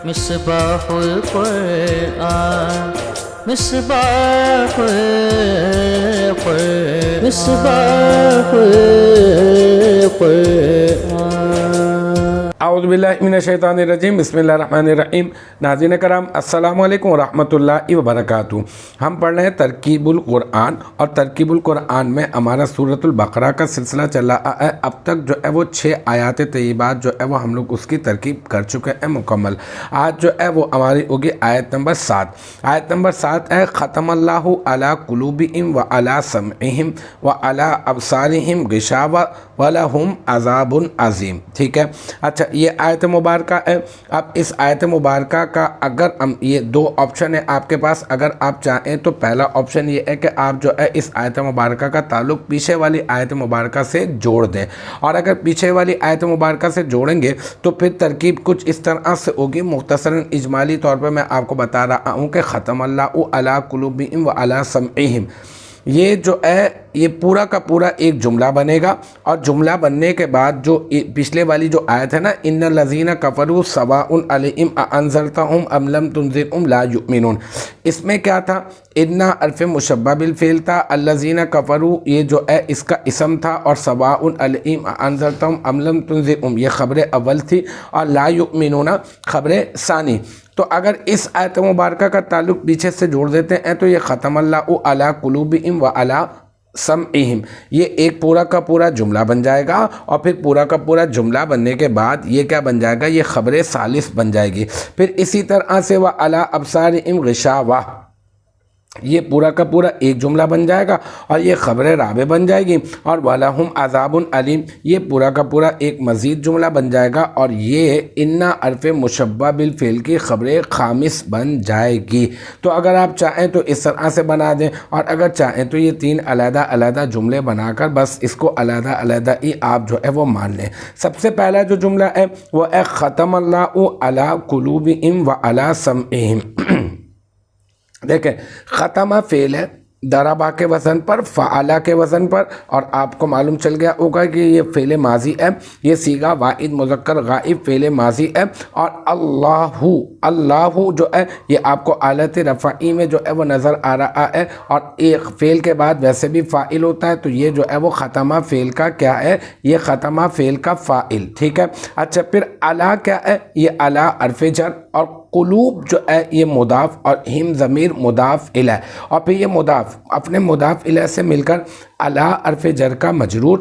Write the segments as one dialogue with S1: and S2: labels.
S1: مصباح القرآن مصباح القرآن مصباح القرآن
S2: اعوذ باللہ من الشیطان الرجیم بسم اللہ الرحمن الرحیم۔ ناظرین کرام السلام علیکم ورحمۃ اللہ وبرکاتہ۔ ہم پڑھ رہے ہیں ترکیب القرآن، اور ترکیب القرآن میں ہمارا سورۃ البقرہ کا سلسلہ چل رہا ہے۔ اب تک جو ہے وہ 6 آیات طیبات جو ہے وہ ہم لوگ اس کی ترکیب کر چکے ہیں مکمل۔ آج جو ہے وہ ہماری ہوگی آیت نمبر 7۔ آیت نمبر 7 ہے ختم اللہ علی قلوبہم وعلی سمعہم وعلی ابصارہم غشاوہ ولہم عذاب عظیم۔ ٹھیک ہے، اچھا یہ آیت مبارکہ ہے۔ اب اس آیت مبارکہ کا اگر ہم یہ 2 آپشن ہے آپ کے پاس، اگر آپ چاہیں تو پہلا آپشن یہ ہے کہ آپ جو ہے اس آیت مبارکہ کا تعلق پیچھے والی آیت مبارکہ سے جوڑ دیں، اور اگر پیچھے والی آیت مبارکہ سے جوڑیں گے تو پھر ترکیب کچھ اس طرح سے ہوگی۔ مختصراً اجمالی طور پر میں آپ کو بتا رہا ہوں کہ ختم اللہ علی قلوبہم وعلی سمعہم، یہ جو ہے یہ پورا کا پورا ایک جملہ بنے گا، اور جملہ بننے کے بعد جو پچھلے والی جو آیت ہے نا، ان الذین کفروا سواء علیہم اانذرتہم ام لم تنذرہم لا یؤمنون، اس میں کیا تھا؟ ان حرف مشبہ بالفعل تھا، الذین کفروا یہ جو ہے اس کا اسم تھا، اور سواء علیہم اانذرتہم ام لم تنذرہم یہ خبر اول تھی، اور لا یؤمنون خبر ثانی۔ تو اگر اس آیت مبارکہ کا تعلق پیچھے سے جوڑ دیتے ہیں تو یہ ختم اللہ علی قلوبہم وعلی سمعہم، یہ ایک پورا کا پورا جملہ بن جائے گا، اور پھر پورا کا پورا جملہ بننے کے بعد یہ کیا بن جائے گا؟ یہ خبر ثالث بن جائے گی۔ پھر اسی طرح سے وعلی ابصارہم غشاوہ، یہ پورا کا پورا ایک جملہ بن جائے گا، اور یہ خبر رابع بن جائے گی، اور وَلَهُمْ عَذَابٌ عَلِيمٌ یہ پورا کا پورا ایک مزید جملہ بن جائے گا، اور یہ اِنَّا حرف مشبہ بالفعل کی خبر خامس بن جائے گی۔ تو اگر آپ چاہیں تو اس طرح سے بنا دیں، اور اگر چاہیں تو یہ 3 علیحدہ علیحدہ جملے بنا کر بس اس کو علیحدہ علیحدہ ہی آپ جو ہے وہ مان لیں۔ سب سے پہلا جو جملہ ہے وہ ہے ختم اللہ علی قلوبہم وعلی سمعہم۔ دیکھیں ختمہ فعل ہے، ضربہ کے وزن پر، فعلہ کے وزن پر، اور آپ کو معلوم چل گیا ہوگا کہ یہ فعل ماضی ہے، یہ صیغہ واحد مذکر غائب فعل ماضی ہے، اور اللہ جو ہے یہ آپ کو آلت رفعی میں جو ہے وہ نظر آ رہا ہے، اور ایک فعل کے بعد ویسے بھی فاعل ہوتا ہے، تو یہ جو ہے وہ ختمہ فعل کا کیا ہے؟ یہ ختمہ فعل کا فاعل۔ ٹھیک ہے، اچھا پھر علی کیا ہے؟ یہ علی حرف جر، اور قلوب جو ہے یہ مضاف، اور ہم ضمیر مضاف الیہ، اور پھر یہ مضاف اپنے مضاف الیہ سے مل کر علی حرف جر کا مجرور،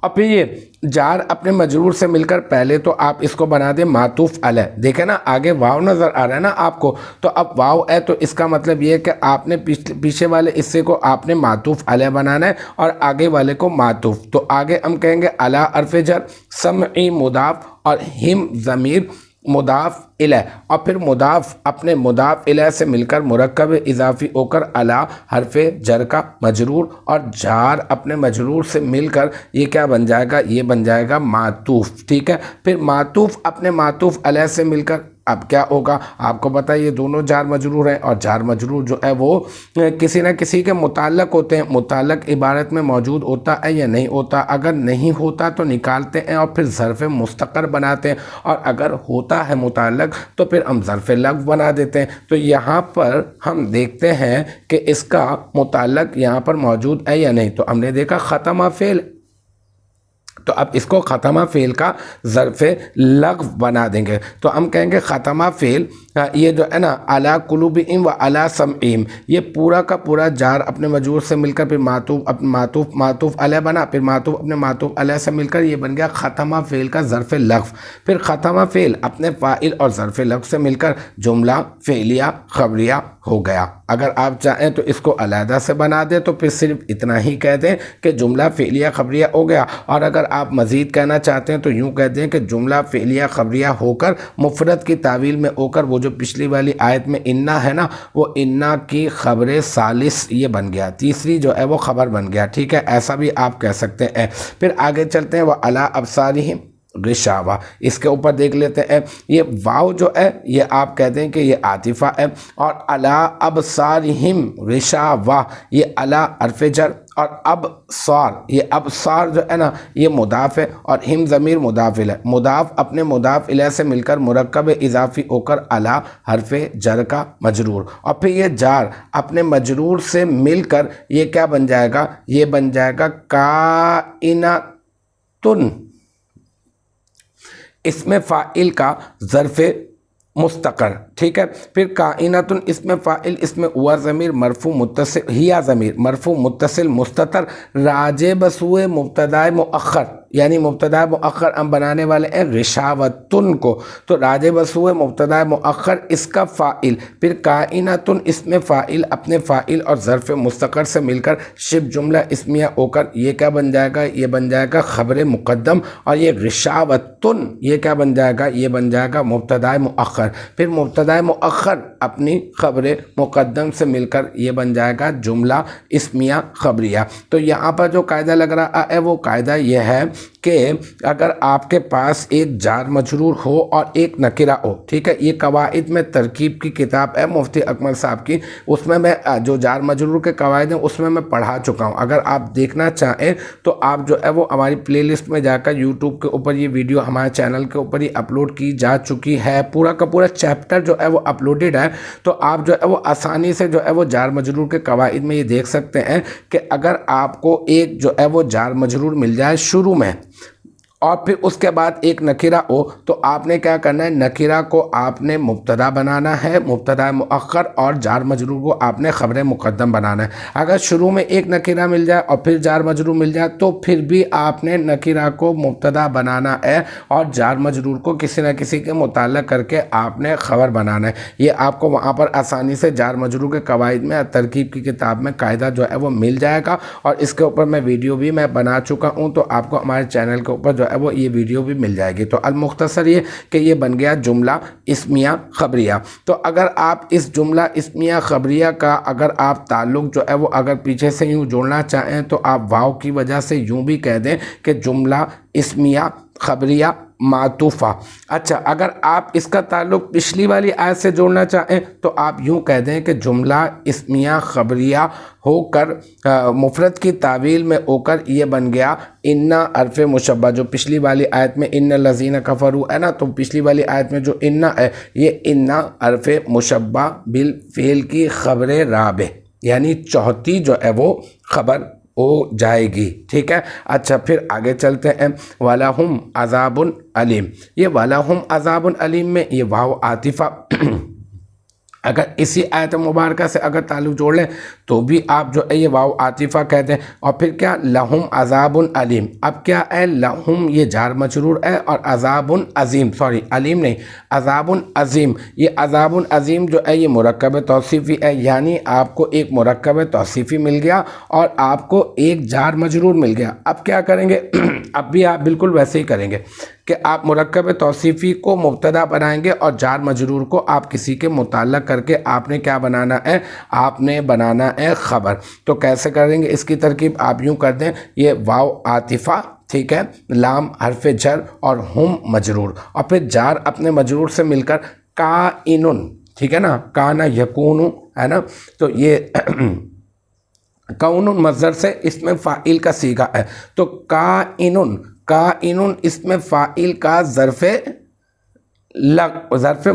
S2: اور پھر یہ جار اپنے مجرور سے مل کر پہلے تو آپ اس کو بنا دیں معطوف علیہ۔ دیکھیں نا آگے واو نظر آ رہا ہے نا آپ کو، تو اب واو ہے تو اس کا مطلب یہ ہے کہ آپ نے پیچھے والے حصے کو آپ نے معطوف علیہ بنانا ہے، اور آگے والے کو معطوف۔ تو آگے ہم کہیں گے علی حرف جر، سمعی مضاف، اور ہم ضمیر مضاف الیہ، اور پھر مضاف اپنے مضاف الیہ سے مل کر مرکب اضافی ہو کر علی حرف جر کا مجرور، اور جار اپنے مجرور سے مل کر یہ کیا بن جائے گا؟ یہ بن جائے گا معطوف۔ ٹھیک ہے، پھر معطوف اپنے معطوف علیہ سے مل کر اب کیا ہوگا؟ آپ کو پتہ ہے یہ دونوں جار مجرور ہیں، اور جار مجرور جو ہے وہ کسی نہ کسی کے متعلق ہوتے ہیں۔ متعلق عبارت میں موجود ہوتا ہے یا نہیں ہوتا؟ اگر نہیں ہوتا تو نکالتے ہیں اور پھر ظرف مستقر بناتے ہیں، اور اگر ہوتا ہے متعلق تو پھر ہم ظرف لغو بنا دیتے ہیں۔ تو یہاں پر ہم دیکھتے ہیں کہ اس کا متعلق یہاں پر موجود ہے یا نہیں، تو ہم نے دیکھا ختمہ فعل، تو اب اس کو ختمہ فعل کا ظرف لغو بنا دیں گے، تو ہم کہیں گے ختمہ فعل یہ جو ہے نا علی قلوبہم وعلی سمعہم، یہ پورا کا پورا جار اپنے مجرور سے مل کر پھر معطوف علیہ بنا، پھر معطوف اپنے معطوف علیہ سے مل کر یہ بن گیا ختمہ فعل کا ظرف لغو۔ پھر ختمہ فعل اپنے فاعل اور ظرف لغو سے مل کر جملہ فعلیہ خبریہ ہو گیا۔ اگر آپ چاہیں تو اس کو علیحدہ سے بنا دیں تو پھر صرف اتنا ہی کہہ دیں کہ جملہ فعلیہ خبریہ ہو گیا، اور اگر آپ مزید کہنا چاہتے ہیں تو یوں کہہ دیں کہ جملہ فعلیہ خبریہ ہو کر مفرد کی تعویل میں ہو کر وہ جو پچھلی والی آیت میں انا ہے نا، وہ انا کی خبر ثالث یہ بن گیا، تیسری جو ہے وہ خبر بن گیا۔ ٹھیک ہے، ایسا بھی آپ کہہ سکتے ہیں۔ پھر آگے چلتے ہیں، وَعَلَىٰ أَبْصَارِهِمْ غشاوہ، اس کے اوپر دیکھ لیتے ہیں۔ یہ واو جو ہے یہ آپ کہتے ہیں کہ یہ عاطفہ ہے، اور علی ابصارہم غشاوہ یہ علی حرف جر، اور ابصار، یہ ابصار جو ہے نا یہ مضاف ہے اور ہم ضمیر مضاف الیہ، مضاف اپنے مضاف الیہ سے مل کر مرکب اضافی ہو کر علی حرف جر کا مجرور، اور پھر یہ جار اپنے مجرور سے مل کر یہ کیا بن جائے گا، یہ بن جائے گا کائناتن، اسم فاعل کا ظرف مستقر، ٹھیک ہے۔ پھر کائناتن اسم فاعل، اسم ہوا ضمیر مرفوع متصل، ہیا ضمیر مرفوع متصل مستتر راجع بسوئے مبتدا مؤخر، یعنی مبتدا مؤخر ہم بنانے والے ہیں غشاوتن کو، تو راجع بسوئے مبتدا مؤخر اس کا فاعل، پھر کائناتن اسم فاعل اپنے فاعل اور ظرف مستقر سے مل کر شبہ جملہ اسمیہ ہو کر یہ کیا بن جائے گا، یہ بن جائے گا خبر مقدم، اور یہ غشاوتن یہ کیا بن جائے گا، یہ بن جائے گا مبتدا مؤخر، پھر مبتدا مؤخر اپنی خبر مقدم سے مل کر یہ بن جائے گا جملہ اسمیہ خبریہ۔ تو یہاں پر جو قاعدہ لگ رہا ہے وہ قاعدہ یہ ہے کہ اگر آپ کے پاس ایک جار مجرور ہو اور ایک نکرہ ہو، ٹھیک ہے، یہ قواعد میں ترکیب کی کتاب ہے مفتی اکمل صاحب کی، اس میں جو جار مجرور کے قواعد ہیں اس میں پڑھا چکا ہوں، اگر آپ دیکھنا چاہیں تو آپ جو ہے وہ ہماری پلے لسٹ میں جا کر یوٹیوب کے اوپر یہ ویڈیو ہمارے چینل کے اوپر ہی اپلوڈ کی جا چکی ہے، پورا کا پورا چیپٹر جو ہے وہ اپلوڈڈ ہے، تو آپ جو ہے وہ آسانی سے جو ہے وہ جار مجرور کے قواعد میں یہ دیکھ سکتے ہیں کہ اگر آپ کو ایک جو ہے وہ جار مجرور مل جائے شروع میں اور پھر اس کے بعد ایک نکرہ ہو، تو آپ نے کیا کرنا ہے، نکرہ کو آپ نے مبتدا بنانا ہے مبتدا مؤخر، اور جار مجرور کو آپ نے خبر مقدم بنانا ہے۔ اگر شروع میں ایک نکرہ مل جائے اور پھر جار مجرور مل جائے تو پھر بھی آپ نے نکرہ کو مبتدا بنانا ہے اور جار مجرور کو کسی نہ کسی کے متعلق کر کے آپ نے خبر بنانا ہے۔ یہ آپ کو وہاں پر آسانی سے جار مجرور کے قواعد میں ترکیب کی کتاب میں قاعدہ جو ہے وہ مل جائے گا، اور اس کے اوپر میں ویڈیو بھی میں بنا چکا ہوں، تو آپ کو ہمارے چینل کے اوپر جو ہے وہ یہ ویڈیو بھی مل جائے گی۔ تو المختصر یہ کہ یہ بن گیا جملہ اسمیہ خبریہ۔ تو اگر آپ اس جملہ اسمیہ خبریہ کا اگر آپ تعلق جو ہے وہ اگر پیچھے سے یوں جوڑنا چاہیں تو آپ واو کی وجہ سے یوں بھی کہہ دیں کہ جملہ اسمیہ خبریہ معطوفہ۔ اچھا، اگر آپ اس کا تعلق پچھلی والی آیت سے جوڑنا چاہیں تو آپ یوں کہہ دیں کہ جملہ اسمیہ خبریہ ہو کر مفرد کی تعویل میں ہو کر یہ بن گیا ان حرف مشبہ، جو پچھلی والی آیت میں ان الذین کفروا ہے نا، تو پچھلی والی آیت میں جو ان ہے یہ ان حرف مشبہ بالفعل کی خبر رابع، یعنی چوتھی جو ہے وہ خبر ہو جائے گی، ٹھیک ہے۔ اچھا، پھر آگے چلتے ہیں، وَلَهُمْ عَذَابٌ علیم۔ یہ وَلَهُمْ عَذَابٌ علیم میں یہ واو عاطفہ اگر اسی آیت مبارکہ سے اگر تعلق جوڑ لیں تو بھی آپ جو ہے یہ واو عاطفہ کہتے ہیں، اور پھر کیا لہم عذاب علیم۔ اب کیا ہے، لہم یہ جار مجرور ہے اور عذاب عظیم، سوری علیم نہیں، عذاب عظیم، یہ عذاب عظیم جو ہے یہ مرکب توصیفی ہے، یعنی آپ کو ایک مرکب توصیفی مل گیا اور آپ کو ایک جار مجرور مل گیا۔ اب کیا کریں گے، اب بھی آپ بالکل ویسے ہی کریں گے کہ آپ مرکب توصیفی کو مبتدا بنائیں گے اور جار مجرور کو آپ کسی کے متعلق کر کے آپ نے کیا بنانا ہے، آپ نے بنانا ہے خبر۔ تو کیسے کریں گے اس کی ترکیب، آپ یوں کر دیں، یہ واو عاطفہ، ٹھیک ہے، لام حرف جر اور ہم مجرور، اور پھر جار اپنے مجرور سے مل کر کائنن، ٹھیک ہے نا، کانا یکون ہے نا، تو یہ کون مصدر سے اس میں فاعل کا صیغہ ہے، تو کائنن، کائنن اس میں فاعل کا ظرف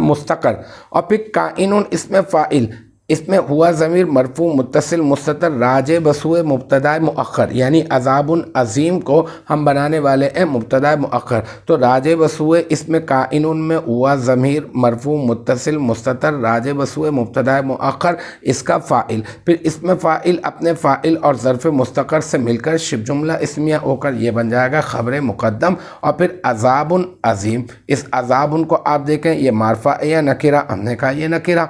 S2: مستقر، اور پھر کائنن اس میں فاعل، اس میں ہوا ضمیر مرفوع متصل مستتر راجع بسوئے مبتدا مؤخر، یعنی عذاب عظیم کو ہم بنانے والے ہیں مبتدا مؤخر، تو راجع بسوئے اس میں کائنن میں ہوا ضمیر مرفوع متصل مستتر راجع بسوئے مبتدا مؤخر اس کا فاعل، پھر اس میں فاعل اپنے فاعل اور ظرف مستقر سے مل کر شبہ جملہ اسمیہ ہو کر یہ بن جائے گا خبر مقدم، اور پھر عذاب عظیم، اس عذاب کو آپ دیکھیں یہ معرفہ ہے یا نکرہ، ہم نے کہا یہ نکرہ،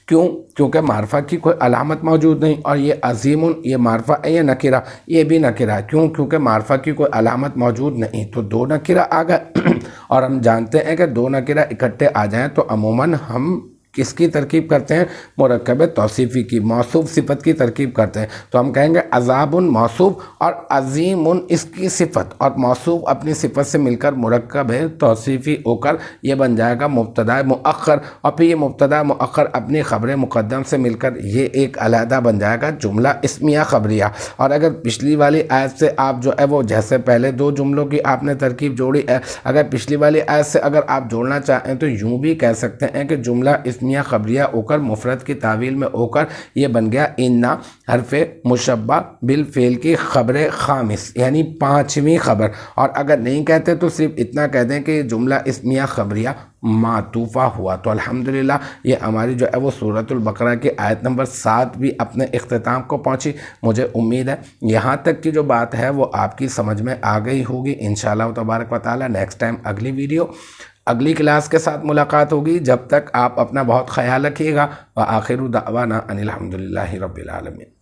S2: کیوں؟ کیونکہ معرفہ کی کوئی علامت موجود نہیں، اور یہ عظیم یہ معرفہ ہے یا نکرہ، یہ بھی نکرہ، کیوں؟ کیونکہ معرفہ کی کوئی علامت موجود نہیں، تو دو نکرہ آ گئے اور ہم جانتے ہیں کہ دو نکرہ اکٹھے آ جائیں تو عموماً ہم کس کی ترکیب کرتے ہیں؟ مرکب توصیفی کی، موصوف صفت کی ترکیب کرتے ہیں. تو ہم کہیں گے عذاب موصوف اور عظیم اس کی صفت، اور موصوف اپنی صفت سے مل کر مرکب توصیفی ہو کر یہ بن جائے گا مبتدا مؤخر، اور پھر یہ مبتدا مؤخر اپنی خبر مقدم سے مل کر یہ ایک علیحدہ بن جائے گا جملہ اسمیہ خبریہ. اور اگر پچھلی والی آیت سے آپ جو ہے وہ جیسے پہلے دو جملوں کی آپ نے ترکیب جوڑی ہے، اگر پچھلی والی آیت سے اگر آپ جوڑنا چاہیں تو یوں بھی کہہ سکتے ہیں کہ جملہ اسمیہ خبریہ ہو کر مفرد کی تعویل میں ہو کر یہ بن گیا انا حرف مشبہ بالفعل کی خبر خامس، یعنی پانچویں خبر. اور اگر نہیں کہتے تو صرف اتنا کہہ دیں کہ یہ جملہ اسمیہ خبریہ معطوفہ ہوا. تو الحمدللہ یہ ہماری جو ہے وہ سورۃ البقرہ کی آیت نمبر 7 بھی اپنے اختتام کو پہنچی. مجھے امید ہے یہاں تک کی جو بات ہے وہ آپ کی سمجھ میں آ گئی ہوگی انشاءاللہ تبارک و تعالی. نیکسٹ ٹائم اگلی ویڈیو اگلی کلاس کے ساتھ ملاقات ہوگی. جب تک آپ اپنا بہت خیال رکھیے گا. وآخر دعوانا ان الحمدللہ رب العالمین.